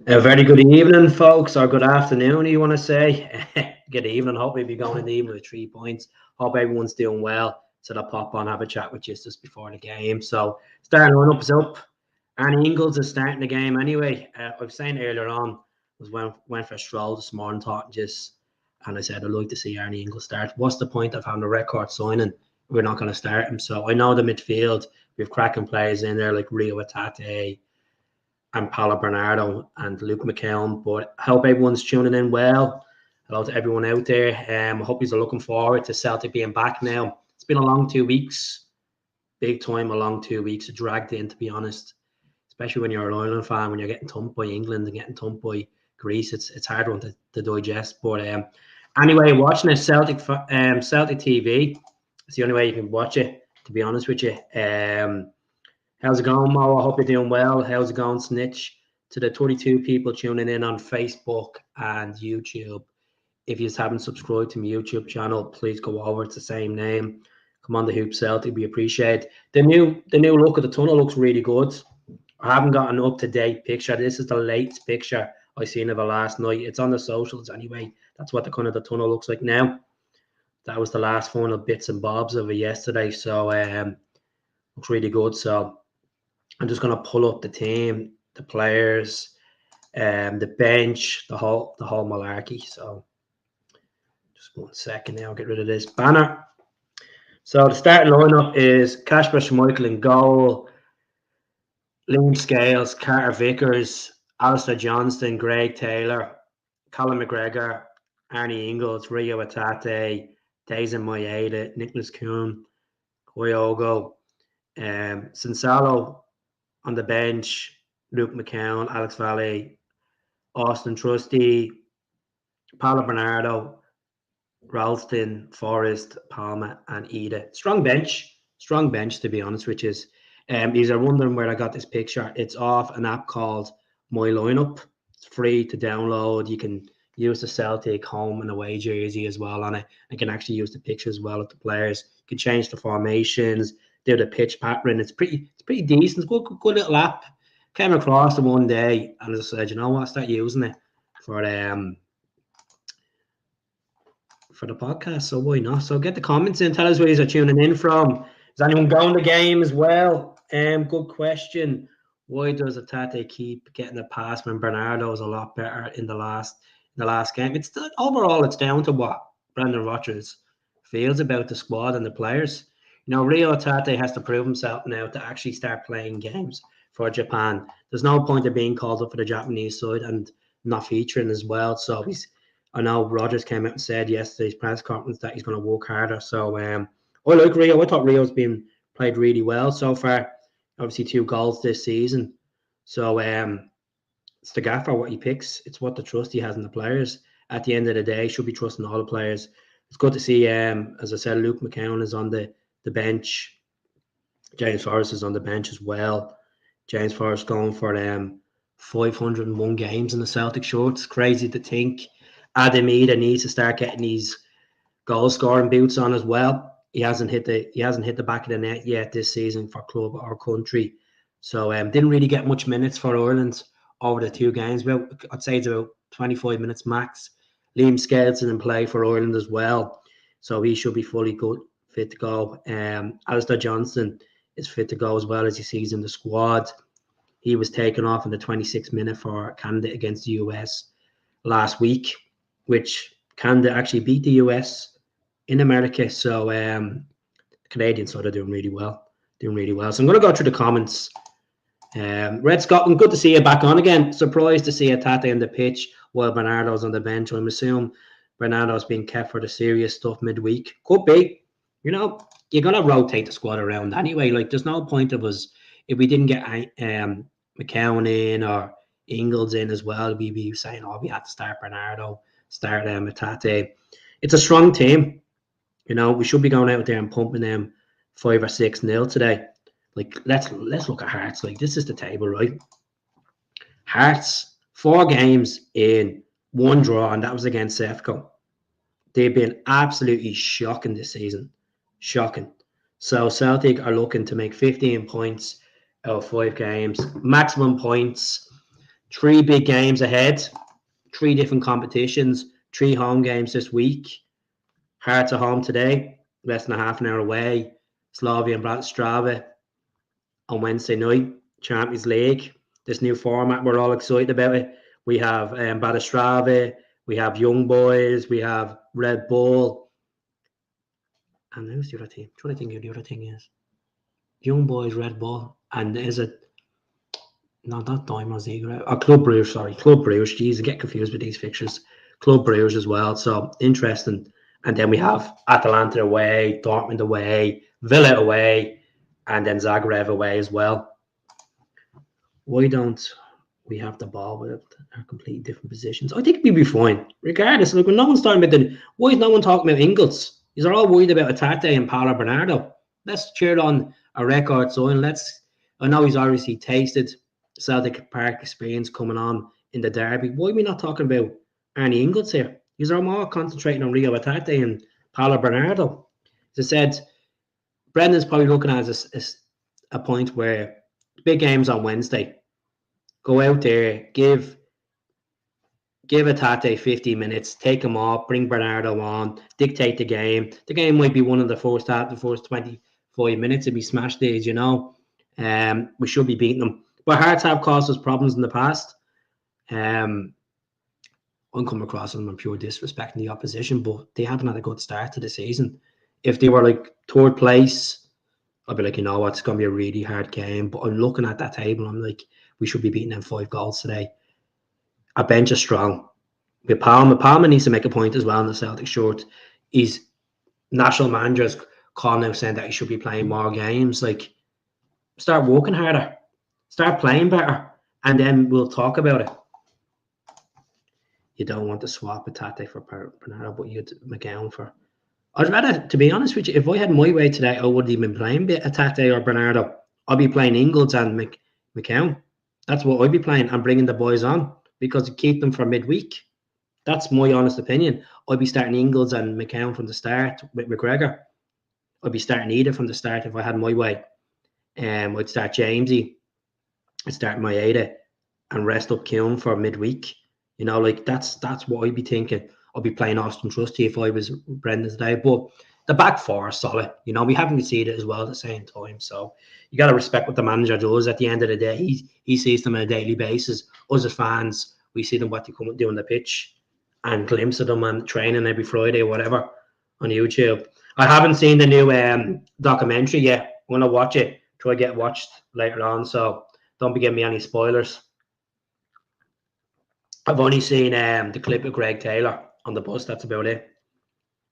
A very good evening, folks, or good afternoon, you want to say. Good evening. Hope we'll be going in the evening with 3 points. Hope everyone's doing well. So I'll pop on, have a chat with you just before the game. So, starting lineup is up. Arnie Engels is starting the game anyway. I was saying earlier on, was went for a stroll this morning, and I said I'd like to see Arnie Engels start. What's the point of having a record signing? We're not going to start him. So I know the midfield, we've cracking players in there like Rio Atate and Paolo Bernardo and Luke McKeown. But I hope everyone's tuning in well. Hello to everyone out there. I hope you're looking forward to Celtic being back now. It's been a long 2 weeks, big time, a long 2 weeks. It dragged in, to be honest, especially when you're an Ireland fan, when you're getting thumped by England and getting thumped by Greece. It's hard one to digest. But anyway, watching it, Celtic TV. It's the only way you can watch it, to be honest with you. How's it going, Mo? I hope you're doing well. How's it going, Snitch? To the 32 people tuning in on Facebook and YouTube. If you haven't subscribed to my YouTube channel, please go over. It's the same name. Come on, the Hoop Celtic. We appreciate the new look of the tunnel. Looks really good. I haven't got an up-to-date picture. This is the latest picture I seen of it last night. It's on the socials anyway. That's what the tunnel looks like now. That was the last final bits and bobs of it yesterday. So looks really good. So I'm just going to pull up the team, the players, the bench, the whole malarkey. So just 1 second now, I'll get rid of this banner. So the starting lineup is Kasper Schmeichel in goal, Liam Scales, Carter Vickers, Alistair Johnston, Greg Taylor, Colin McGregor, Arnie Engels, Rio Atate, Dazen Maeda, Nicholas Kuhn, Koyogo, Sinsalo on the bench, Luke McKeown, Alex Valle, Austin Trusty, Paolo Bernardo, Ralston, Forrest, Palmer, and Ida. Strong bench, to be honest, which is, these are wondering where I got this picture. It's off an app called My Lineup. It's free to download. You can use the Celtic home and away jersey as well on it. You can actually use the picture as well of the players. You can change the formations, do the pitch pattern. It's pretty decent. It's good little app. Came across it one day and I said, you know what, start using it for the podcast. So why not? So get the comments in. Tell us where you're tuning in from. Is anyone going to the game as well? Good question. Why does Atate keep getting a pass when Bernardo is a lot better in the last game? It's overall it's down to what Brendan Rodgers feels about the squad and the players. You know, Rio Atate has to prove himself now to actually start playing games for Japan. There's no point of being called up for the Japanese side and not featuring as well. So I know Rodgers came out and said yesterday's press conference that he's going to work harder. So I like Rio. I thought Rio's been played really well so far. Obviously 2 goals this season. So it's the gaffer what he picks. It's what the trust he has in the players. At the end of the day, should be trusting all the players. It's good to see, as I said, Luke McKeown is on the bench. James Forrest is on the bench as well. James Forrest going for 501 games in the Celtic shorts. It's crazy to think. Adam Ida needs to start getting these goal scoring boots on as well. He hasn't hit the back of the net yet this season for club or country. So didn't really get much minutes for Ireland over the 2 games. Well, I'd say it's about 25 minutes max. Liam Skelton in play for Ireland as well. So he should be fully good, fit to go. Alistair Johnston is fit to go as well as he sees in the squad. He was taken off in the 26th minute for Canada against the US last week, which Canada actually beat the US in America. So the Canadians sort of doing really well. So I'm going to go through the comments. Red Scotland, good to see you back on again. Surprised to see Atate on the pitch while Bernardo's on the bench. I'm assuming Bernardo's being kept for the serious stuff midweek. Could be. You know, you're going to rotate the squad around anyway. Like, there's no point of us, if we didn't get McKeown in or Engels in as well, we'd be saying, oh, we had to start Bernardo, start Atate. It's a strong team. You know, we should be going out there and pumping them 5 or 6-0 today. Like, let's look at Hearts. Like, this is the table, right? Hearts, 4 games in, 1 draw, and that was against Sefco. They've been absolutely shocking this season. Shocking. So Celtic are looking to make 15 points out of 5 games. Maximum points 3 big games ahead, 3 different competitions, 3 home games this week. Hearts at home today, less than a half an hour away. Slavia and Bratislava on Wednesday night. Champions League, this new format, we're all excited about it. We have Bratislava, we have Young Boys, we have Red Bull. And who's the other team? I'm trying to think who the other thing is. Young Boys, Red Bull, and is it? No, not Dynamo Zagreb. Club Brugge, sorry. Club Brugge. Jeez, I get confused with these fixtures. Club Brugge as well. So interesting. And then we have Atalanta away, Dortmund away, Villa away, and then Zagreb away as well. Why don't we have the ball with our completely different positions? I think we'll be fine. Regardless, like when no one's talking about why is no one talking about Engels? These are all worried about Atate and Paolo Bernardo. Let's cheer on a record sign. I know he's obviously tasted Celtic Park experience coming on in the derby. Why are we not talking about Arnie Engels here? These are more concentrating on Rio Atate and Paolo Bernardo. As I said, Brendan's probably looking at it as a point where big games on Wednesday. Go out there, give Atate 50 minutes, take him off, bring Bernardo on, dictate the game. The game might be one of the first 25 minutes if we smash these, we should be beating them. But Hearts have caused us problems in the past. I'm coming across them in pure disrespecting the opposition, but they haven't had a good start to the season. If they were like third place, I'd be like, it's going to be a really hard game. But I'm looking at that table, I'm like, we should be beating them 5 goals today. Our bench is strong. With Palmer needs to make a point as well in the Celtic shirt. He's national managers calling out saying that he should be playing more games. Like, start working harder, start playing better, and then we'll talk about it. You don't want to swap Atate for Bernardo, but you'd McGowan for. I'd rather, to be honest with you, if I had my way today, I wouldn't even playing Atate or Bernardo. I'd be playing Engels and McCown. That's what I'd be playing and bringing the boys on because you keep them for midweek. That's my honest opinion. I'd be starting Engels and McCown from the start with McGregor. I'd be starting either from the start if I had my way. I'd start Jamesy, I'd start Maeda and rest up Keown for midweek. That's what I'd be thinking. I'd be playing Austin Trusty if I was Brendan today. But the back four is solid. We haven't conceded as well at the same time. So you got to respect what the manager does. At the end of the day, he sees them on a daily basis. Us as fans, we see them what they come and do on the pitch and glimpse of them on training every Friday or whatever on YouTube. I haven't seen the new documentary yet. I'm going to watch it. Try to get watched later on. So don't be giving me any spoilers. I've only seen the clip of Greg Taylor on the bus. That's about it.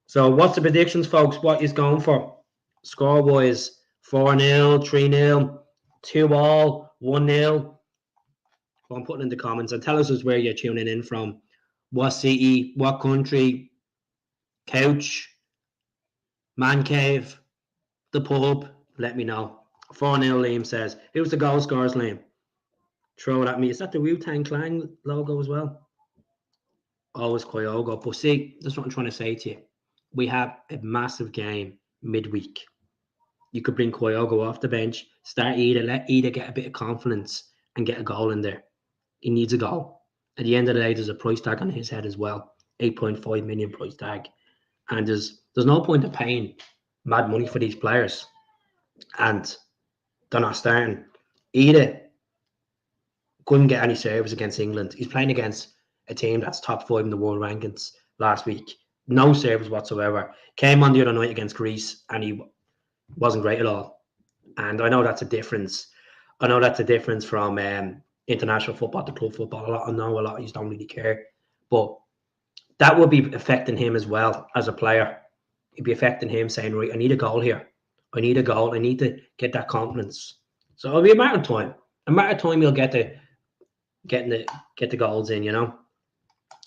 So what's the predictions, folks? What is going for? Score-wise, 4-0, 3-0, 2-all, 1-0. Well, I'm putting in the comments and tell us where you're tuning in from. What city, what country, couch, man cave, the pub. Let me know. 4-0, Liam says. Who's the goal scorers, Liam? Throw it at me. Is that the Wu-Tang Clan logo as well? Always Kyogo. But see, that's what I'm trying to say to you. We have a massive game midweek. You could bring Kyogo off the bench, start Ida, let Ida get a bit of confidence and get a goal in there. He needs a goal. At the end of the day, there's a price tag on his head as well. 8.5 million price tag. And there's no point in paying mad money for these players. And they're not starting. Ida couldn't get any serves against England. He's playing against a team that's top 5 in the world rankings last week. No serves whatsoever. Came on the other night against Greece and he wasn't great at all. And I know that's a difference. I know that's a difference from international football to club football. I know a lot of you don't really care. But that would be affecting him as well as a player. It'd be affecting him saying, right, I need a goal here. I need a goal. I need to get that confidence. So it'll be a matter of time. A matter of time he'll get the goals in,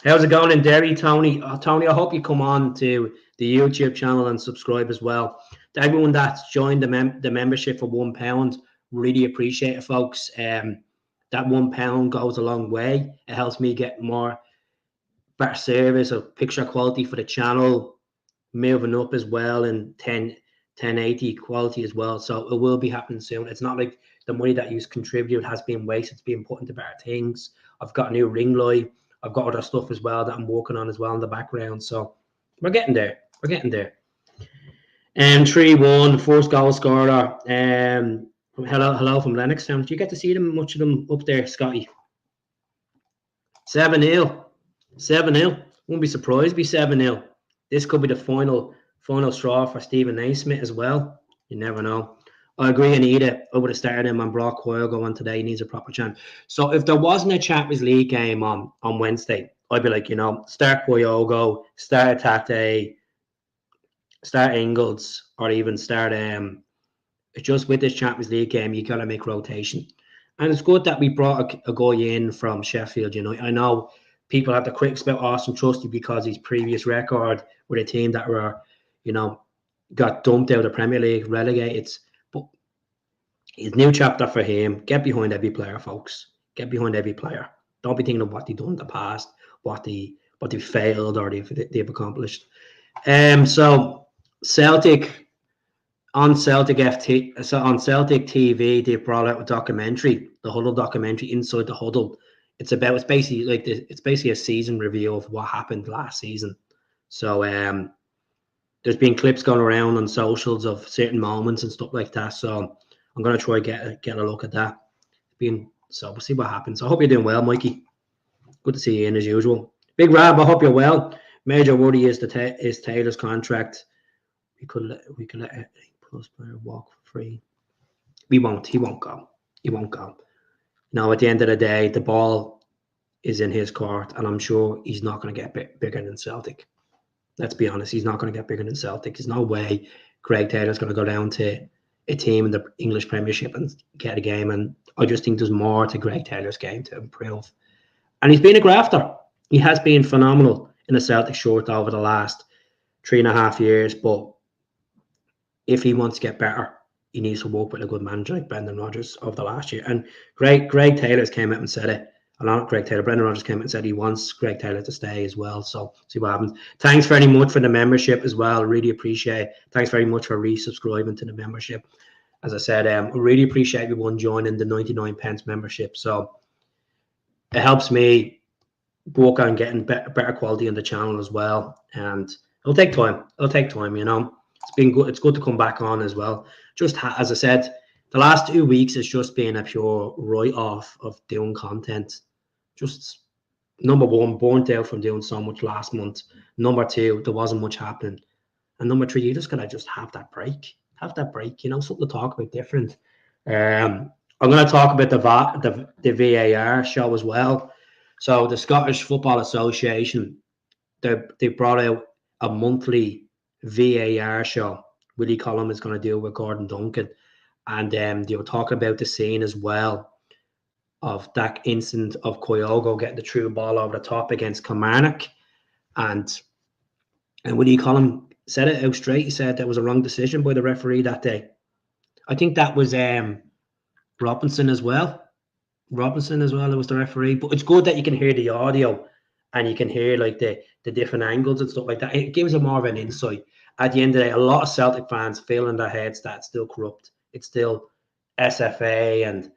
How's it going in Derry, Tony? Tony, I hope you come on to the YouTube channel and subscribe as well. To everyone that's joined the membership for £1, really appreciate it, folks. That £1 goes a long way. It helps me get better service or picture quality for the channel, moving up as well in 1080 quality as well. So it will be happening soon. It's not like the money that you contribute has been wasted. It's being put into better things. I've got a new ring light. I've got other stuff as well that I'm working on as well in the background. So we're getting there. We're getting there. 3-1, first goal scorer. Hello from Lennoxtown. Do you get to see them, much of them up there, Scotty? 7-0. 7-0. Wouldn't be surprised to be 7-0. This could be the final straw for Stephen Naismith as well. You never know. I agree, I need it. I would have started him and brought Coyle on today. He needs a proper chance. So if there wasn't a Champions League game on Wednesday, I'd be like, start Kyogo, start Tate, start Engels, or even start just with this Champions League game, you gotta make rotation. And it's good that we brought a guy in from Sheffield. I know people have the critics about Austin Trusty because his previous record with a team that were, got dumped out of the Premier League, relegated. But it's a new chapter for him. Get behind every player, folks. Get behind every player. Don't be thinking of what they've done in the past, what they failed or they've accomplished. So Celtic. On Celtic TV, they brought out a documentary, the Huddle documentary, Inside the Huddle. It's basically a season review of what happened last season. So there's been clips going around on socials of certain moments and stuff like that. So I'm gonna try get a look at that. So we'll see what happens. I hope you're doing well, Mikey. Good to see you in as usual. Big Rab, I hope you're well. Major worry is Taylor's contract. We could let plus player walk free. He won't go. Now, at the end of the day, the ball is in his court, and I'm sure he's not going to get bigger than Celtic. Let's be honest, he's not going to get bigger than Celtic. There's no way Greg Taylor's going to go down to a team in the English Premiership and get a game, and I just think there's more to Greg Taylor's game to improve. And he's been a grafter. He has been phenomenal in a Celtic shirt over the last 3.5 years, but if he wants to get better, he needs to work with a good manager like Brendan Rodgers over the last year. And Greg Taylor's came out and said it. Not Greg Taylor, Brendan Rodgers came out and said he wants Greg Taylor to stay as well. So see what happens. Thanks very much for the membership as well. Really appreciate it. Thanks very much for resubscribing to the membership. As I said, we really appreciate everyone joining the 99p membership. So it helps me work on getting better quality on the channel as well. And it'll take time. It's been good. It's good to come back on as well. Just as I said, the last 2 weeks has just been a pure write-off of doing content. Just number one, burnt out from doing so much last month. Number two, there wasn't much happening. And number three, you just gotta just have that break. Something to talk about different. I'm going to talk about the VAR show as well. So the Scottish Football Association, they brought out a monthly VAR show. Willie Collum is going to do with Gordon Duncan, and they were talking about the scene as well of that incident of Kyogo getting the true ball over the top against Kilmarnock, and Willie Collum said it out straight. He said that was a wrong decision by the referee that day. I think that was Robinson as well. It was the referee. But it's good that you can hear the audio and you can hear like the different angles and stuff like that. It gives a more of an insight. At the end of the day, a lot of Celtic fans feel in their heads that it's still corrupt. It's still SFA and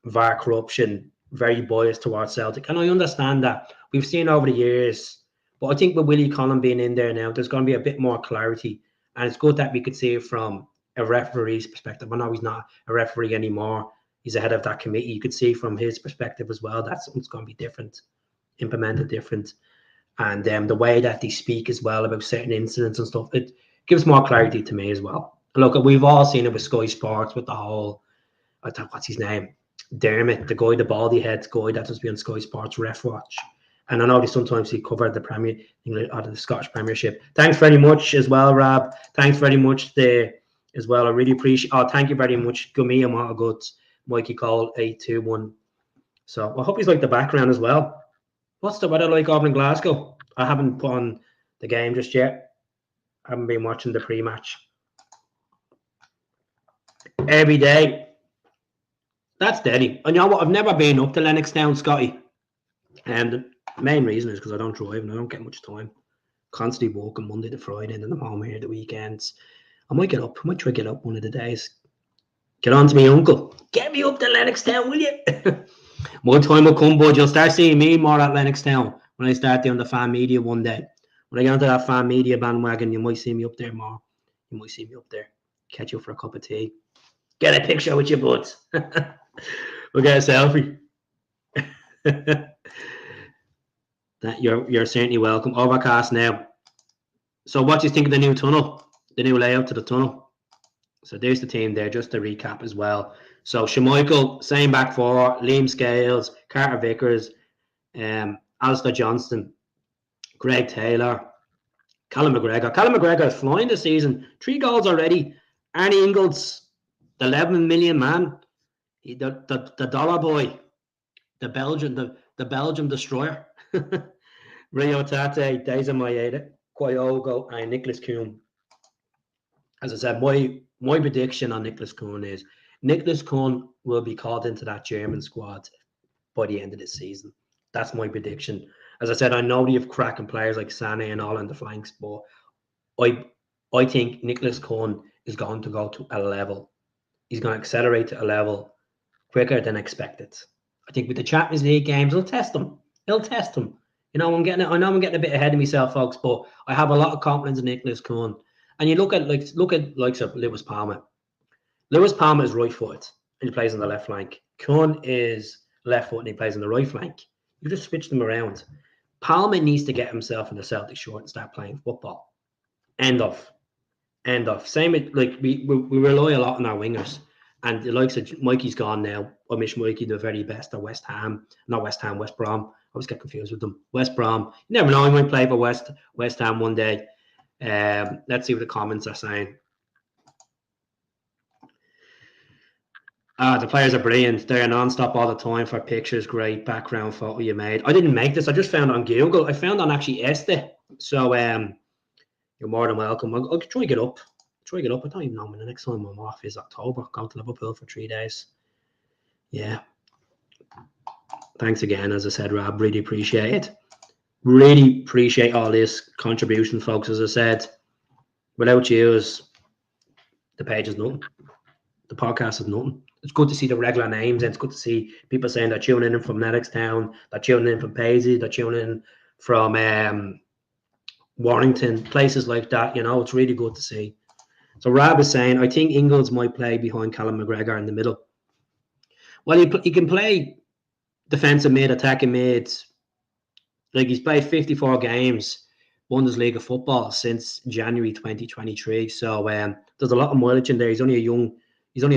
VAR corruption, very biased towards Celtic. And I understand that. We've seen over the years. But I think with Willie Collum being in there now, there's going to be a bit more clarity. And it's good that we could see it from a referee's perspective. I know he's not a referee anymore. He's the head of that committee. You could see from his perspective as well that something's going to be different, implemented different. And the way that they speak as well about certain incidents and stuff, it gives more clarity to me as well. Look, we've all seen it with Sky Sports with the whole, what's his name? Dermot, the baldy head guy that was being Sky Sports Ref Watch. And I know sometimes he covered the the Scottish Premiership. Thanks very much as well, Rab. Thanks very much as well. I really appreciate. Oh, thank you very much, Gummy and what a good Mikey Cole 821. So I hope he's like the background as well. What's the weather like over in Glasgow? I haven't put on the game just yet. I haven't been watching the pre-match. Every day. That's steady. And you know what? I've never been up to Lennoxtown, Scotty. And the main reason is because I don't drive and I don't get much time. Constantly walking Monday to Friday and then I'm home here the weekends. I might get up. I might try to get up one of the days. Get on to me, uncle. Get me up to Lennoxtown, will you? More time will come, bud. You'll start seeing me more at Lennoxtown when I start doing the fan media one day. When I get onto that fan media bandwagon, you might see me up there more. You might see me up there. Catch you for a cup of tea. Get a picture with your buds. We'll get a selfie. That you're certainly welcome. Overcast now. So what do you think of the new tunnel? The new layout to the tunnel? So there's the team there, just to recap as well. So Schmeichel, same back four, Liam Scales, Carter Vickers, Alistair Johnston, Greg Taylor, Callum McGregor. Callum McGregor is flying this season. 3 goals already. Arnie Engels, the 11 million man, the dollar boy, the Belgian destroyer. Rio Tate, Deza Mayeda, Kyogo, and Nicholas Kuhn. As I said, my prediction on Nicholas Kuhn is Nicholas Kuhn will be called into that German squad by the end of the season. That's my prediction. As I said, I know you have cracking players like Sané and all on the flanks, but I think Nicholas Kuhn is going to go to a level. He's going to accelerate to a level quicker than expected. I think with the Champions League games, he'll test them. He'll test them. You know, I know I'm getting a bit ahead of myself, folks, but I have a lot of confidence in Nicholas Kuhn. And you look at likes of Lewis Palmer. Lewis Palmer is right-footed and he plays on the left flank. Kuhn is left-footed and he plays on the right flank. You just switch them around. Palmer needs to get himself in the Celtic shirt and start playing football. End of. Same like we rely a lot on our wingers. And the likes of Mikey's gone now. I wish Mikey the very best at West Ham. Not West Ham, West Brom. I always get confused with them. West Brom. You never know, he might play for West Ham one day. Let's see what the comments are saying. The players are brilliant. They're non-stop all the time for pictures. Great background photo you made. I didn't make this. I just found it on Google. I found on actually Este. So you're more than welcome. I'll try to get up. I don't even know when the next time I'm off is October. Going to Liverpool for 3 days. Yeah. Thanks again, as I said, Rob. Really appreciate it. Really appreciate all this contribution, folks. As I said, without you, the page is nothing. The podcast is nothing. It's good to see the regular names, and it's good to see people saying they're tuning in from Lennoxtown, they're tuning in from Paisley, they're tuning in from Warrington, places like that. You know, it's really good to see. So Rob is saying, I think Engels might play behind Callum McGregor in the middle. Well, he can play defensive mid, attacking mid. Like, he's played 54 games Bundesliga football since January 2023. So there's a lot of mileage in there. He's only a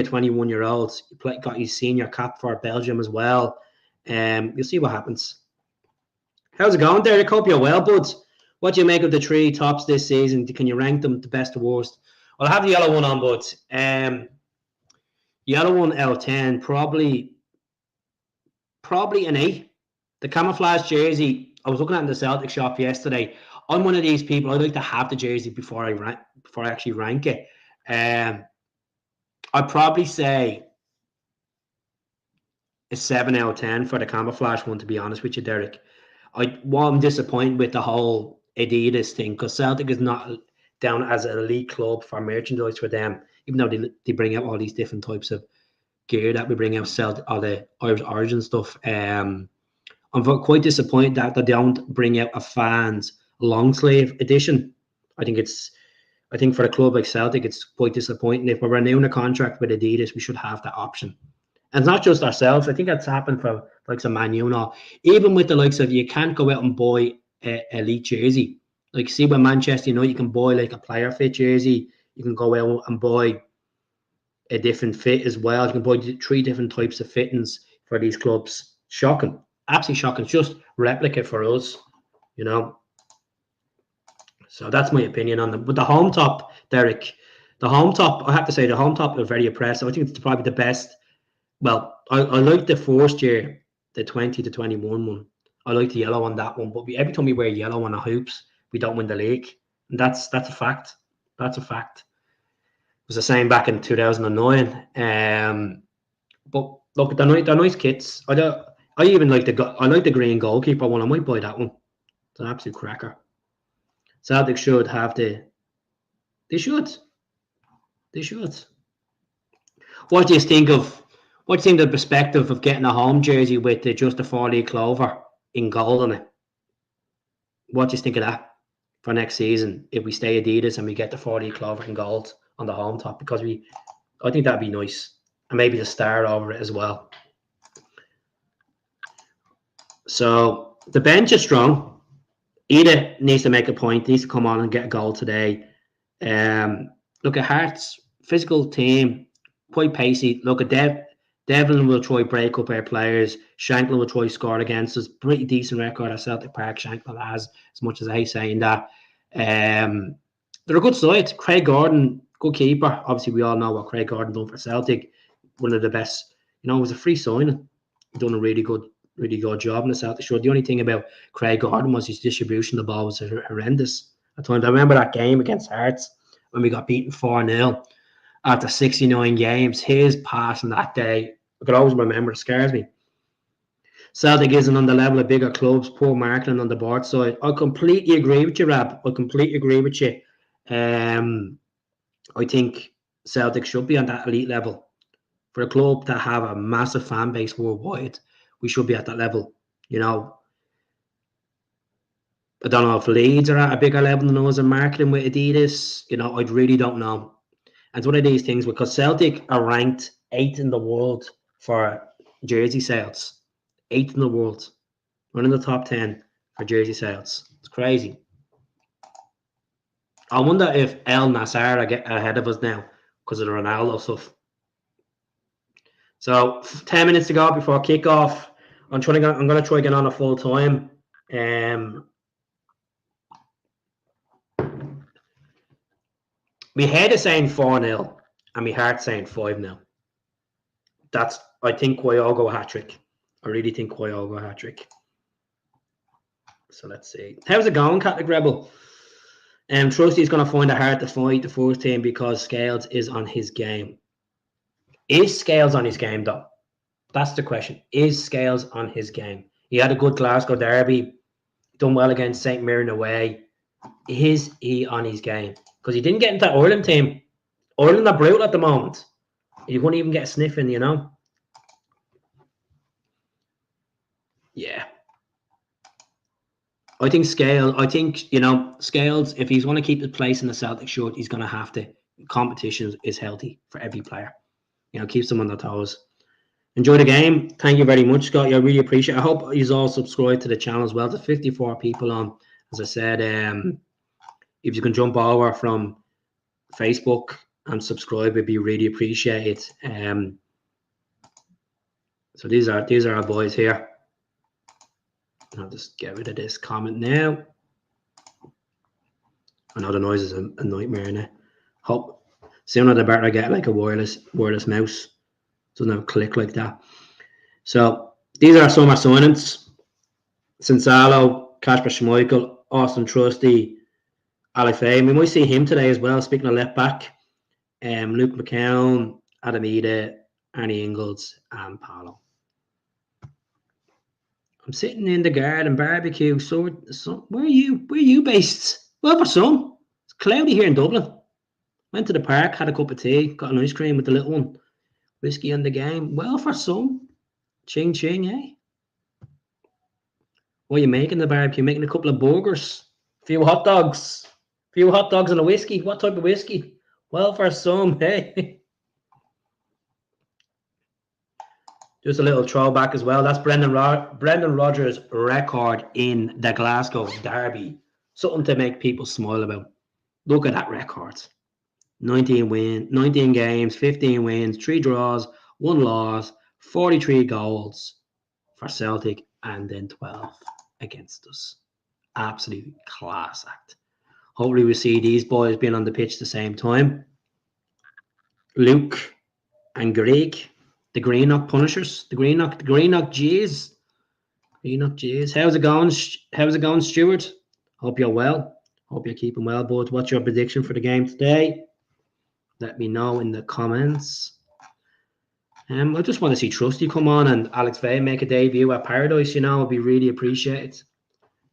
21-year-old. He got his senior cap for Belgium as well. You'll see what happens. How's it going, Derek? Hope you're well, buds. What do you make of the 3 tops this season? Can you rank them the best to worst? Well, I have the yellow one on, buds. Yellow one out of 10, probably an 8. The camouflage jersey, I was looking at in the Celtic shop yesterday. I'm one of these people, I like to have the jersey before I actually rank it. I'd probably say a 7 out of 10 for the camouflage one, to be honest with you, Derek. I'm disappointed with the whole Adidas thing, because Celtic is not down as an elite club for merchandise for them, even though they bring out all these different types of gear that we bring out, Celtic, all the Irish origin stuff. I'm quite disappointed that they don't bring out a fans long sleeve edition. I think for a club like Celtic, it's quite disappointing. If we're renewing a contract with Adidas, we should have that option. And it's not just ourselves. I think that's happened for likes of Man U now. Even with the likes of, you can't go out and buy a elite jersey. Like, see, with Manchester United, you can buy like a player fit jersey. You can go out and buy a different fit as well. You can buy 3 different types of fittings for these clubs. Shocking. Absolutely shocking. It's just replica for us, you know. So that's my opinion on them. But the home top, Derek, I have to say the home top are very impressive. I think it's probably the best. Well, I like the first year, the 20 to 21 one. I like the yellow on that one. But every time we wear yellow on our hoops, we don't win the league. And that's a fact. That's a fact. It was the same back in 2009. But look, they're nice kits. I even like the green goalkeeper one. I might buy that one. It's an absolute cracker. Celtic should have They should. What do you think of What do you think of the perspective of getting a home jersey with just the 4-leaf clover in gold on it? What do you think of that for next season if we stay Adidas and we get the 4-leaf clover in gold on the home top? Because I think that'd be nice. And maybe the star over it as well. So the bench is strong. Ida needs to make a point, needs to come on and get a goal today. Look at Hearts, physical team, quite pacey. Look at Devlin will try break up our players. Shanklin will try score against us. Pretty decent record at Celtic Park. Shanklin has, as much as I saying that. They're a good side. Craig Gordon, good keeper. Obviously, we all know what Craig Gordon done for Celtic. One of the best. It was a free signing. Done a really good job in the Celtic shirt. The only thing about Craig Gordon was his distribution of the ball was horrendous at times. I remember that game against Hearts when we got beaten 4-0 after 69 games. His passing that day, I could always remember, it scares me. Celtic isn't on the level of bigger clubs, poor marketing on the board side. I completely agree with you, Rab. I completely agree with you. I think Celtic should be on that elite level. For a club that have a massive fan base worldwide, we should be at that level. I don't know if Leeds are at a bigger level than us in marketing with Adidas. I really don't know. And it's one of these things because Celtic are ranked 8th in the world for jersey sales. 8th in the world. We're in the top 10 for jersey sales. It's crazy. I wonder if El Nassr are getting ahead of us now because of the Ronaldo stuff. So 10 minutes to go before kickoff. I'm going to try again on a full time. We head is saying 4-0 and my heart saying 5-0. That's, I think, why I'll go a hat-trick. I really think why I'll go a hat-trick. So let's see. How's it going, Catholic Rebel? Trusty's going to find it hard to fight the first team because Scales is on his game. Is Scales on his game, though? That's the question. Is Scales on his game? He had a good Glasgow derby, done well against St. Mirren away. Is he on his game? Because he didn't get into that Ireland team. Ireland are brutal at the moment. He wouldn't even get a sniff in, Yeah. I think Scales, if he's going to keep his place in the Celtic shirt, he's going to have to. Competition is healthy for every player. Keeps them on their toes. Enjoy the game. Thank you very much, Scott. I really appreciate it. I hope you all subscribe to the channel as well. There's 54 people on. As I said, if you can jump over from Facebook and subscribe, it'd be really appreciated. So these are our boys here. I'll just get rid of this comment now. I know the noise is a nightmare now. Hope sooner the better I get like a wireless mouse. Doesn't have a click like that. So these are some of our signings. Sinsalo, Kasper Schmeichel, Austin Trusty, Alex Faye. We might see him today as well, speaking of left back. Luke McCown, Adam Ida, Arnie Engels, and Paolo. I'm sitting in the garden barbecue. So where are you based? Well, for some, it's cloudy here in Dublin. Went to the park, had a cup of tea, got an ice cream with the little one. Whiskey on the game. Well, for some, ching ching, eh? What are you making the barbecue? Making a couple of burgers, a few hot dogs and a whiskey. What type of whiskey? Well, for some, hey. Just a little throwback as well. That's Brendan Rodgers' record in the Glasgow derby. Something to make people smile about. Look at that record. 19 games, 15 wins, 3 draws, 1 loss, 43 goals for Celtic, and then 12 against us. Absolute class act. Hopefully we see these boys being on the pitch at the same time. Luke and Greg, the Greenock Punishers, the Greenock G's. How's it going, Stuart? Hope you're well. Hope you're keeping well, bud. What's your prediction for the game today? Let me know in the comments. I just want to see Trusty come on and Alex Vay make a debut at Paradise. It'd be really appreciated.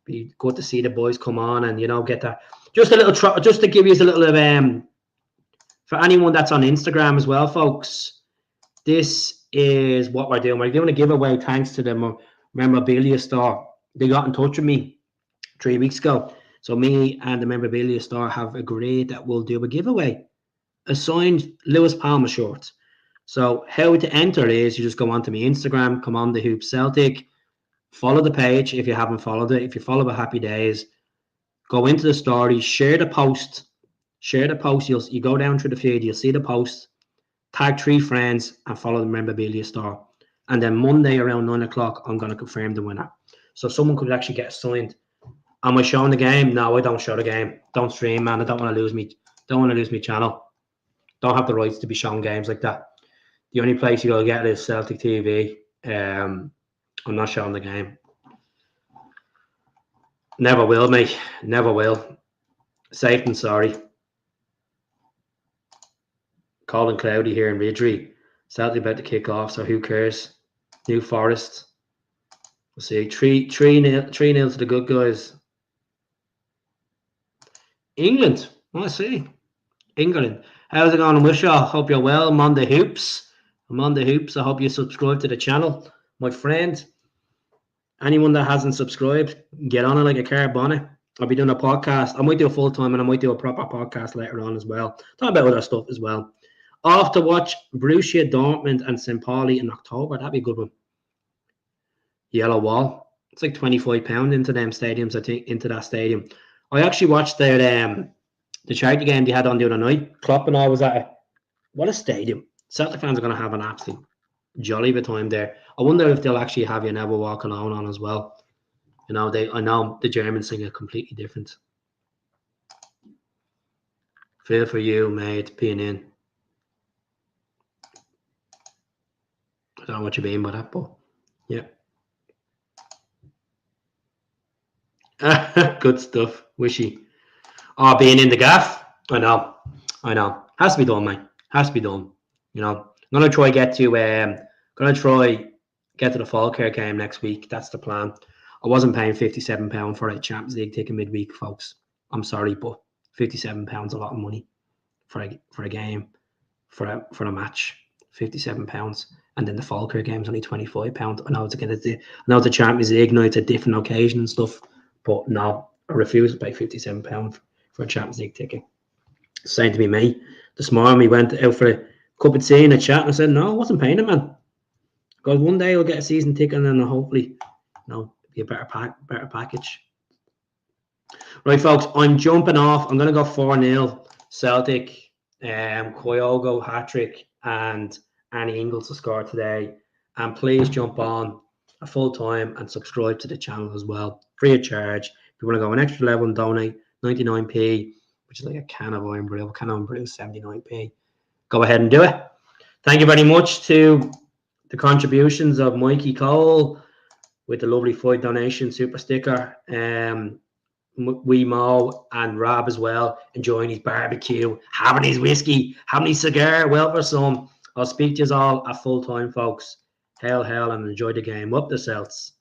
Be good to see the boys come on and get that. Just to give you a little of for anyone that's on Instagram as well, folks. This is what we're doing. We're doing a giveaway thanks to the memorabilia store. They got in touch with me 3 weeks ago. So me and the memorabilia store have agreed that we'll do a giveaway, a signed Lewis Palmer shirt. So how to enter is you just go onto my Instagram, come on the Hoop Celtic, follow the page if you haven't followed it. If you follow the Happy Days, go into the story, share the post. You go down through the feed, you'll see the post, tag 3 friends and follow the memorabilia store. And then Monday around 9 o'clock, I'm going to confirm the winner. So someone could actually get signed. Am I showing the game? No, I don't show the game. Don't stream, man. I don't want to lose me. Don't want to lose my channel. Don't have the rights to be showing games like that. The only place you'll get is Celtic TV. I'm not showing the game. Never will, mate. Never will. Safe and sorry. Cold and cloudy here in Ridgely. Celtic about to kick off, so who cares? New Forest. We'll see. 3-0 to the good guys. England. I see. England. How's it going with you? Hope you're well. I'm on the hoops. I hope you subscribe to the channel. My friend, anyone that hasn't subscribed, get on it like a car bonnet. I'll be doing a podcast. I might do a full-time and I might do a proper podcast later on as well. Talk about other stuff as well. Off to watch Borussia Dortmund and St. Pauli in October. That'd be a good one. Yellow Wall. It's like £25 into them stadiums, I think, into that stadium. I actually watched the charity game they had on the other night. Klopp and I was at it. What a stadium. Celtic fans are going to have an absolute jolly bit of time there. I wonder if they'll actually have you never walk alone on as well. You know, I know the Germans sing it completely different. Feel for you, mate, being in. I don't know what you mean by that, but yeah. Good stuff. Wishy. Oh, being in the gaff. I know. Has to be done, mate. Has to be done. You know, I'm gonna try get to the Falkirk game next week. That's the plan. I wasn't paying £57 for a Champions League ticket midweek, folks. I'm sorry, but £57 a lot of money for a game, for a match. £57, and then the Falkirk game's only £25. I know it's a Champions League night, it's a different occasion and stuff, but no, I refuse to pay £57 for a Champions League ticket. Same to me. This morning we went out for a cup of tea and a chat, and I said, no, I wasn't paying it, man. Because one day I'll get a season ticket, and then hopefully, be a better package. Right, folks, I'm jumping off. I'm going to go 4-0 Celtic. Kyogo hat-trick and Annie Engels to score today. And please jump on a full time and subscribe to the channel as well. Free of charge. If you want to go an extra level and donate 99p, which is like a can of Iron Brew, 79p. Go ahead and do it. Thank you very much to the contributions of Mikey Cole with the lovely Floyd donation super sticker. Wee Mo and Rob as well, enjoying his barbecue, having his whiskey, having his cigar. Well, for some, I'll speak to you all at full time, folks. Hail, and enjoy the game. Up the Celts.